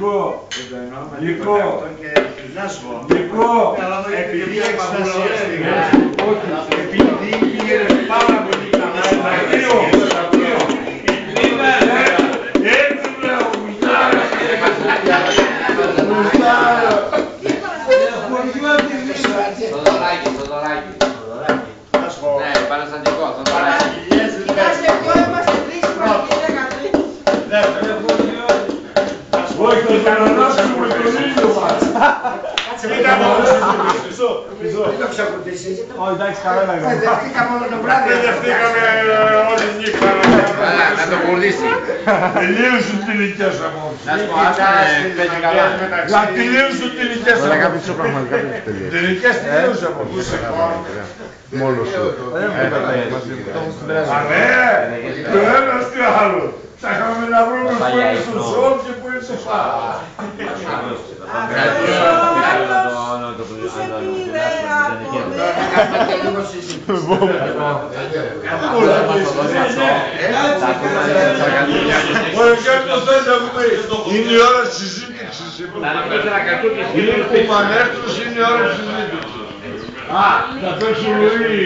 Νικό, επειδή πήγαινε πάρα πολύ καλά, έτσι λέω, μουσάρα, το δωράκι. Ναι, παραστατικό, το δωράκι. όχι, το ανανάσουμε τον ήλιο μας. Κοίτα μόνο πίσω. Δεν το ξακουτήσει. Όχι, εντάξει, καλά να κάνουμε. Δευτήκαμε όλο το βράδυ. Δευτήκαμε όλη τη νύχτα. Να το πουλήσει. Τελείωσουν τις ηλικίες απόψε. Να σου πω, παίζει καλά. Να τελείωσουν τις ηλικίες απόψε. Τις ηλικίες τελείωσαν απόψε. Μόνος σου. Αρέ, το ένα τι άλλο. Ψάχαμε να βρούμε που είναι στο ζώο και που είναι στο φάρο. Είναι η ώρα της συζήτησης. Είναι που πανέρθους, είναι η ώρα της συζήτησης. Α, θα παίξουν όλοι.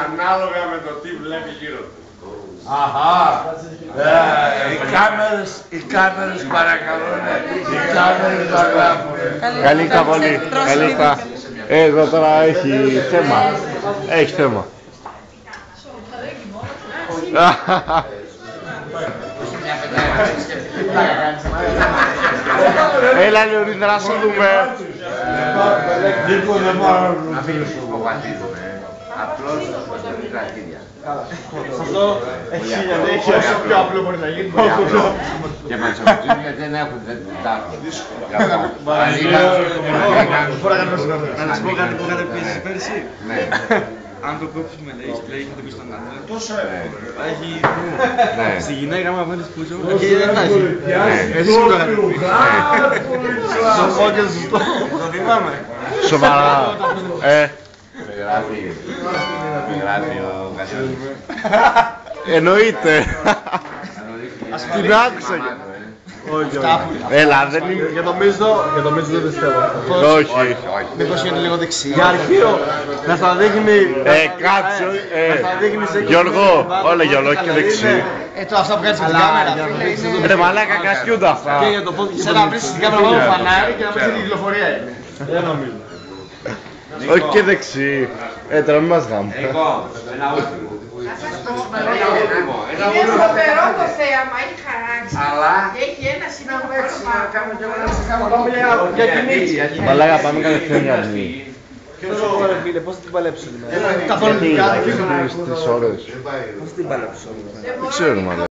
Ανάλογα με το τι βλέπει γύρω του. Αχα, οι κάμερες παρακαλούν, οι κάμερες παρακαλούν. Καλή νύχτα πολύ. Καλή νύχτα. Εδώ τώρα έχει θέμα. Έχει θέμα. Έλα Λεωνίδα να σου δούμε. Να μην υποβαθίζουμε. Απλώς κρατήρια. Αυτό έχει όσο πιο απλό μπορεί να γίνει. Και μας γιατί δεν έχουν τάφη. Να σας πω κάτι που είχατε πει εσείς πέρσι. Αν το κόψουμε, λέει, θα το πει στον άντρα. Τόσο έχει... Ναι. Στη γυναίκα μου αφήνεις πουτσό και δεν φτάσει. Εσύ που το είχατε πει. Το πω και σωστό. Το θυμάμαι. Σοβαρά. Με γράφει ο Κασιόνης. Εννοείται. Την άκουσα. Έλα, δεν είναι. Για το μίζο δεν πιστεύω. Όχι. Μήπως είναι λίγο δεξί. Για αρχείο, να στα δείχνει... Κάτσε. σε Γιώργο, όλα Γιώργο και δεξί. Τώρα αυτά που κάνεις με την κάμερα. Ρε μαλάκα, κασκιούνται αυτά. Και για το πόδι και σε να βρεις την κάμερα πάνω φανάρι και να πεις την κυκλοφορία είναι. Δεν νομίζω. Όχι και δεξί. Τώρα μην μας γάμουν. Είναι φοβερό το θέαμα, έχει χαράξει. Αλλά... Έχει ένα σημείο Για κινήτσι. Μαλάκα, πάμε κατευθείαν για αρχή. Πώς θα την παλέψω δηλαδή. Καθόλου τις ώρες. Πώς θα την παλέψω. Δεν ξέρω μαλάκα.